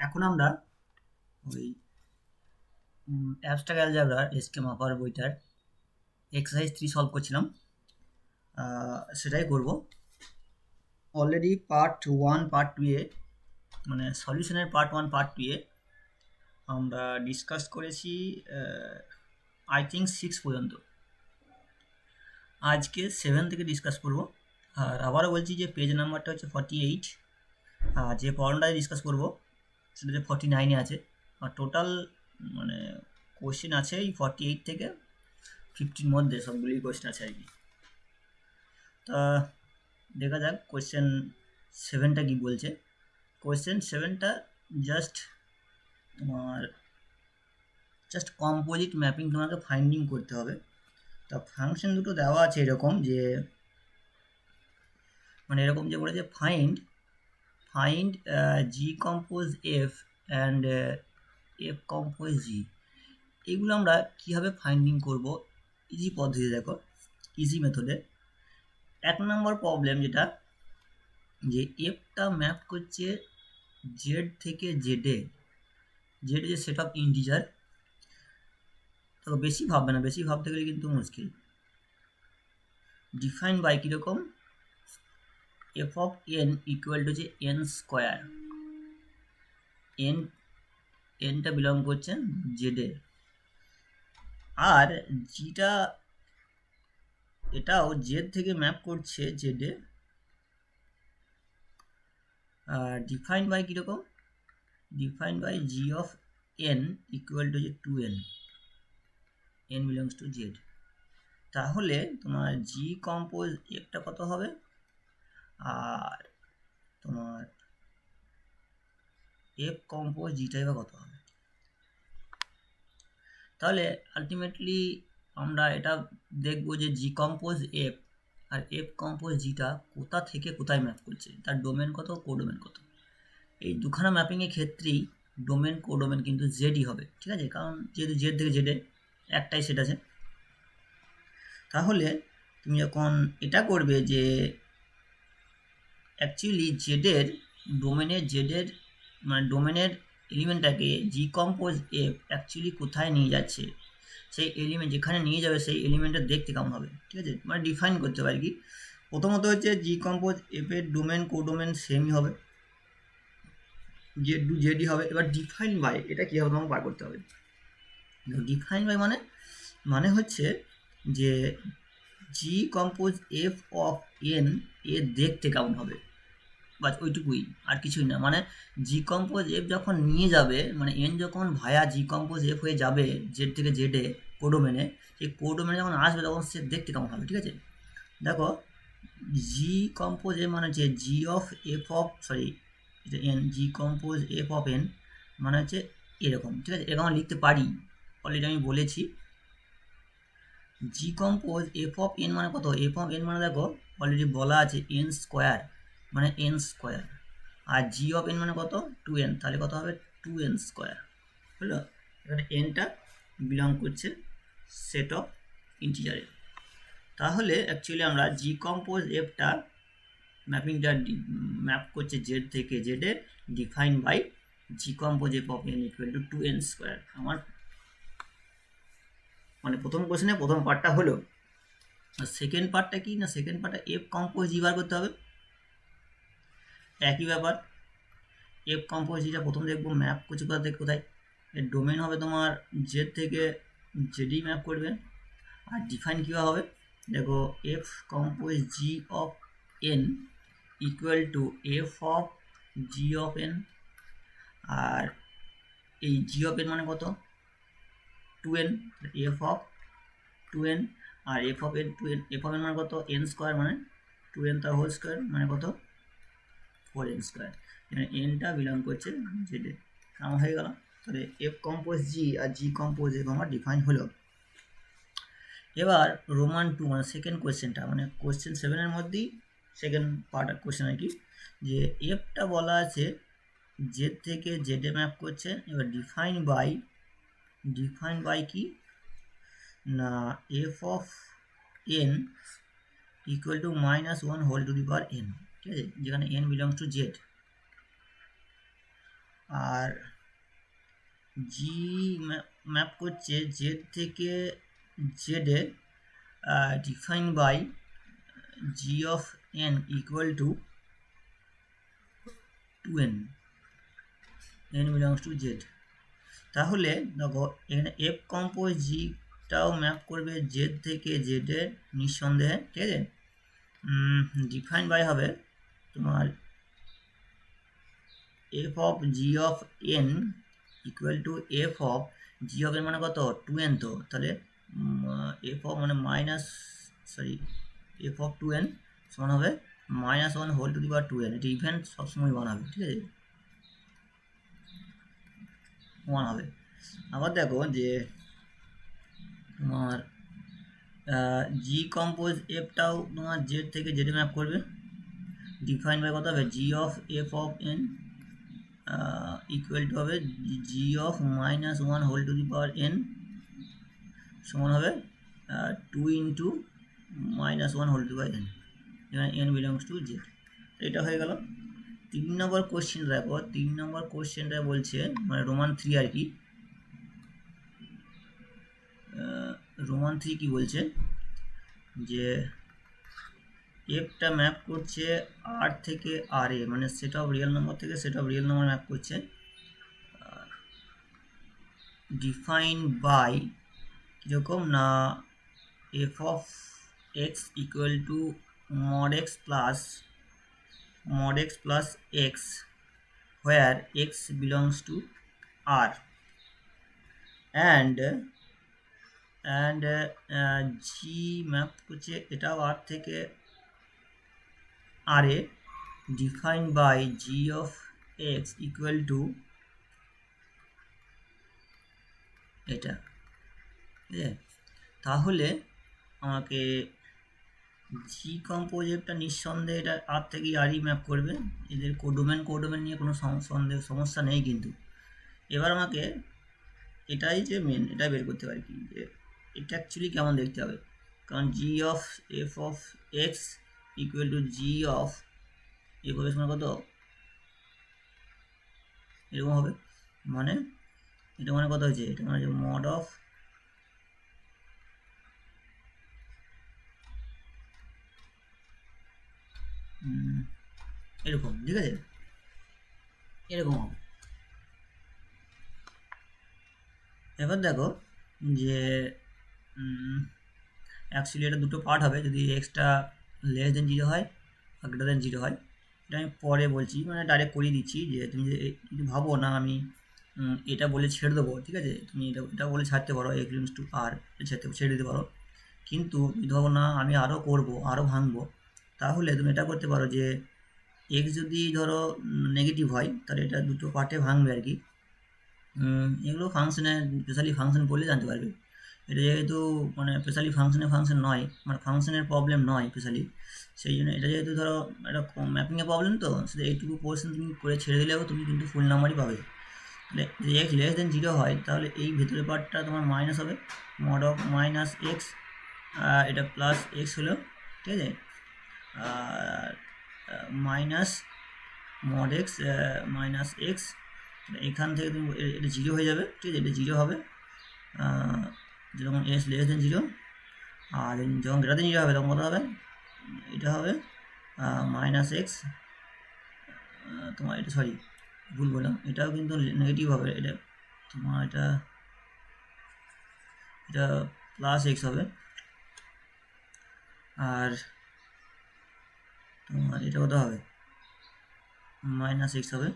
এখন আমরা ওই অ্যাবস্ট্রাক্ট অ্যালজেব্রার এসকে মাপার বইটার এক্সারসাইজ 3 সলভ করছিলাম। সেটাই করব। অলরেডি পার্ট 1 পার্ট 2 এ মানে সলিউশনের পার্ট 1 পার্ট 2 এ আমরা ডিসকাস করেছি আই থিঙ্ক 6 পর্যন্ত। আজকে 7 থেকে ডিসকাস করব। আর আবারও বলছি যে পেজ নাম্বারটা হচ্ছে 48, আর যে প্রবলেমটা ডিসকাস করব সেটা হচ্ছে 49-এ আছে। আর টোটাল মানে কোশ্চেন আছে এই 48 থেকে 50-র মধ্যে, সবগুলোই কোশ্চেন আছে আর কি। তা দেখা যাক কোশ্চেন 7টা কি বলছে। কোশ্চেন 7টা জাস্ট কম্পোজিট ম্যাপিং তোমাকে ফাইন্ডিং করতে হবে। তা ফাংশন দুটো দেওয়া আছে এরকম যে বলেছে find G compose F and F compose G. এইগুলো আমরা কীভাবে ফাইন্ডিং করব? ইজি পদ্ধতি, দেখো ইজি মেথডে। 1 নম্বর প্রবলেম যেটা, যে এফটা ম্যাপ করছে জেড থেকে জেডে, জেড যে সেট অফ ইন্টিজার। তো বেশি ভাববে না, বেশি ভাবতে গেলে কিন্তু মুশকিল। ডিফাইন বাই কীরকম, F of N equal to যে এন স্কোয়ার, এনটা বিলং করছে জেডে, আর জিটা এটাও জেড থেকে ম্যাপ করছে জেডে। আর ডিফাইন বাই কীরকম, define by G of N equal to যে 2n, N belongs to Z. তাহলে তোমার জি কম্পোজ এফটা কত হবে, আর তোমার এফ কম্পোজ জিটাই বা কত হবে। তাহলে আলটিমেটলি আমরা এটা দেখবো যে জি compose F R F compose জিটা কোথা থেকে কোথায় ম্যাপ করছে, তার ডোমেন কত, কোডোমেন কত। এই দুখানা ম্যাপিংয়ের ক্ষেত্রেই ডোমেন কোডোমেন কিন্তু জেডই হবে, ঠিক আছে, কারণ যেহেতু জেড থেকে জেডে একটাই সেট আছে। তাহলে তুমি যখন এটা করবে যে অ্যাকচুয়ালি জেডের ডোমেনের এলিমেন্টটাকে জি কম্পোজ এফ অ্যাকচুয়ালি কোথায় নিয়ে যাচ্ছে, সেই এলিমেন্ট যেখানে নিয়ে যাবে সেই এলিমেন্টটা দেখতে কেমন হবে, ঠিক আছে, মানে ডিফাইন করতে হবে আর কি। প্রথমত হচ্ছে জি কম্পোজ এফের ডোমেন কোডোমেন সেমই হবে, জেড টু জেডই হবে। এবার ডিফাইন বাই এটা কীভাবে তোমাকে বার করতে হবে। ডিফাইন বাই মানে হচ্ছে যে জি compose F of N A দেখতে কেমন হবে, বাস ওইটুকুই, আর কিছুই না। মানে জি কম্পোজ এফ যখন নিয়ে যাবে, মানে এন যখন ভায়া জি কম্পোজ এফ হয়ে যাবে জেড থেকে জেডে কোডোমেনে, সেই কোডোমেনে যখন আসবে তখন সে দেখতে কেমন হবে, ঠিক আছে। দেখো জি কম্পোজ এফ মানে হচ্ছে G of F of N, G compose F of N মানে হচ্ছে এরকম, ঠিক আছে, এরকম লিখতে পারি, অলরেডি আমি বলেছি। জি কম্পোজ এফ অফ এন মানে কত, এফ অফ এন মানে দেখো অলরেডি বলা আছে এন স্কোয়ার, মানে এন স্কোয়ার, আর জি অফ এন মানে কত 2n, তাহলে কত হবে 2n স্কোয়ার, হলো। এখানে এনটা বিলং করছে সেট অফ ইন্টিজারে। তাহলে অ্যাকচুয়ালি আমরা জি কম্পোজ এফটা ম্যাপিংটা ম্যাপ করছে জেড থেকে জেডে, define by G compose F of N equal to 2n square. আমার মানে প্রথম কোশ্চেনে প্রথম পার্টটা হলো। আর সেকেন্ড পার্টটা কি না, সেকেন্ড পার্টটা এফ কম্পোজ জি বার করতে হবে। একই ব্যাপার, এফ কম্পোজ জিটা প্রথম দেখবো ম্যাপ করছে কোথা থেকে কোথায়, এর ডোমেন হবে তোমার জেড থেকে জেডি ম্যাপ করবে। আর ডিফাইন কীভাবে হবে, দেখো F compose G of N equal to F of G of N, আর এই জি অফ এন মানে কত 2n, এফ অফ 2n, আর F of N 2n, F of N মানে কত এন স্কোয়ার, মানে 2n তার হোল স্কোয়ার মানে কত 4n স্কোয়ার। এখানে এনটা বিলং করছে জেডে, আমার হয়ে গেল। তাহলে এফ কম্পোজ জি আর জি কম্পোজ এফ আমার ডিফাইন হলো। এবার রোমান 2 মানে সেকেন্ড কোয়েশ্চেনটা, মানে কোয়েশ্চেন 7-এর মধ্যেই সেকেন্ড পার্ট কোয়েশ্চেন আর কি, যে এফটা বলা আছে জেড থেকে জেডে ম্যাপ করছে। এবার ডিফাইন বাই কি না, F of N equal to -1 whole to the power N, ঠিক আছে, যেখানে এন বিলংস টু জেড। আর জি ম্যাপ করছে জেড থেকে জেডে define by G of N equal to 2n, n belongs to Z. তাহলে দেখো এখানে এফ কম্পোজ জিটাও ম্যাপ করবে জেড থেকে জেডে নিঃসন্দেহে, ঠিক আছে। ডিফাইন বাই হবে তোমার F of G of N equal to F of G of N মানে কত 2n, তো তাহলে এফ অফ মানে এফ অফ 2n সমান হবে -1 whole to the power 2n। এটা ইভেন্ট সবসময় 1 হবে, ঠিক আছে, 1 হবে। আবার দেখো যে তোমার জি কম্পোজ এফটাও তোমার জেড থেকে জেডে ম্যাপ করবে, ডিফাইন বাই কত হবে G of F of N equal to হবে G of -1 whole to the power N সমান হবে 2 into -1 whole to by N, যেখানে এন বিলংস টু জেড। এটা হয়ে গেল। 3 নম্বর কোশ্চেন দেখো, 3 নম্বর কোশ্চেনটা বলছে মানে রোমান 3 আর কি, রোমান 3 কি বলছে যে এফটা ম্যাপ করছে আর থেকে আর এ, মানে সেট অফ রিয়েল নাম্বার থেকে set of real number map করছে, ডিফাইন বাই কীরকম না F of X equal to mod x plus X where X belongs to R and G map করছে এটাও আর থেকে আর এ, define by G of X equal to এটা, ঠিক আছে। তাহলে আমাকে জি কম্পোজিটটা নিঃসন্দেহে এটা আর থেকেই আরই ম্যাপ করবে, এদের কোডোমেন নিয়ে কোনো সমস্যা নেই। কিন্তু এবার আমাকে এটাই যে মেন এটা বের করতে পারি কি যে এটা অ্যাকচুয়ালি কেমন দেখতে হবে, কারণ G of F of X equal to G of F of X মানে কত এরকম হবে, মানে এটা মানে কত হয়েছে, এটা মানে মড অফ এরকম, ঠিক আছে, এরকম হবে। এবার দেখো যে অ্যাকচুয়ালি এটা দুটো পার্ট হবে, যদি এক্সটা লেস দেন 0 হয় আর গ্রেটার দেন 0 হয়। এটা আমি পরে বলছি, মানে ডাইরেক্ট করিয়ে দিচ্ছি যে তুমি যদি ভাবো না আমি এটা বলে ছেড়ে দেবো, ঠিক আছে, তুমি এটা বলে ছাড়তে পারো এক্স বিলংস টু আর ছেড়ে দিতে পারো। কিন্তু যদি ভাবো না আমি আরও করবো আরও ভাঙবো, তাহলে তুমি এটা করতে পারো যে এক্স যদি ধরো নেগেটিভ হয় তাহলে এটা দুটো পার্টে ভাঙবে আর কি। এগুলো ফাংশনে স্পেশালি ফাংশন পড়লে জানতে পারবে। এটা যেহেতু মানে স্পেশালি ফাংশন নয়, মানে ফাংশনের প্রবলেম নয় স্পেশালি, সেই জন্য এটা যেহেতু ধরো একটা ম্যাপিংয়ের প্রবলেম, তো সেটা এইটুকু পোর্শন তুমি করে ছেড়ে দিলেও তুমি কিন্তু ফুল নাম্বারই পাবে। তাহলে যদি এক্স লেস দেন 0 হয় তাহলে এই ভেতরের পার্টটা তোমার মাইনাস হবে, মড অফ মাইনাস এক্স, এটা প্লাস এক্স হলো, ঠিক আছে, আর minus mod X minus X, এখান থেকে তুমি এটা 0 হয়ে যাবে, ঠিক আছে, এটা 0 হবে যখন এস লেস দেন 0, আর যখন গ্রেটার দেন 0 হবে তখন কত হবে, এটা হবে মাইনাস এক্স, তোমার এটা ভুল বললাম, এটাও কিন্তু নেগেটিভ হবে, এটা তোমার এটা প্লাস এক্স হবে, আর তোমার এটা কত হবে মাইনাস এক্স হবে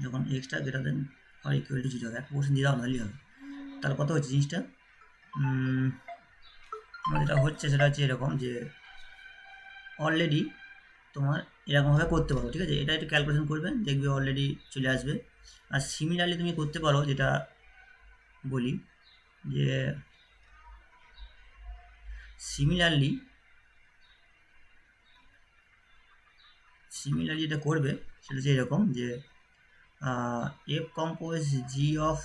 যখন এক্সটা গ্রেটার দেন আর ইকুয়াল টু 0 হবে। 1% দিয়ে দাও তাহলেই হবে। তাহলে কত হচ্ছে জিনিসটা, যেটা হচ্ছে সেটা হচ্ছে এরকম যে অলরেডি তোমার এরকমভাবে করতে পারো, ঠিক আছে, এটা একটু ক্যালকুলেশন করবে দেখবে অলরেডি চলে আসবে। আর সিমিলারলি তুমি করতে পারো, যেটা বলি যে সিমিলারলি যেটা করবে সেটা হচ্ছে এরকম যে F compose G of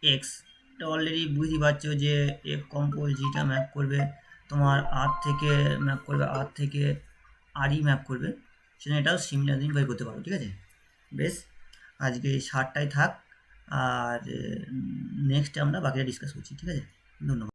x, এটা অলরেডি বুঝতে পারছো যে এফ কম্পোজ জিটা ম্যাপ করবে তোমার আর থেকে আরই ম্যাপ করবে, সেজন্য এটাও সিমিলারলি বাই করতে পারো, ঠিক আছে। বেশ, আজকে এই 60টাই থাক, আর নেক্সটে আমরা বাকিটা ডিসকাস করছি, ঠিক আছে? ধন্যবাদ।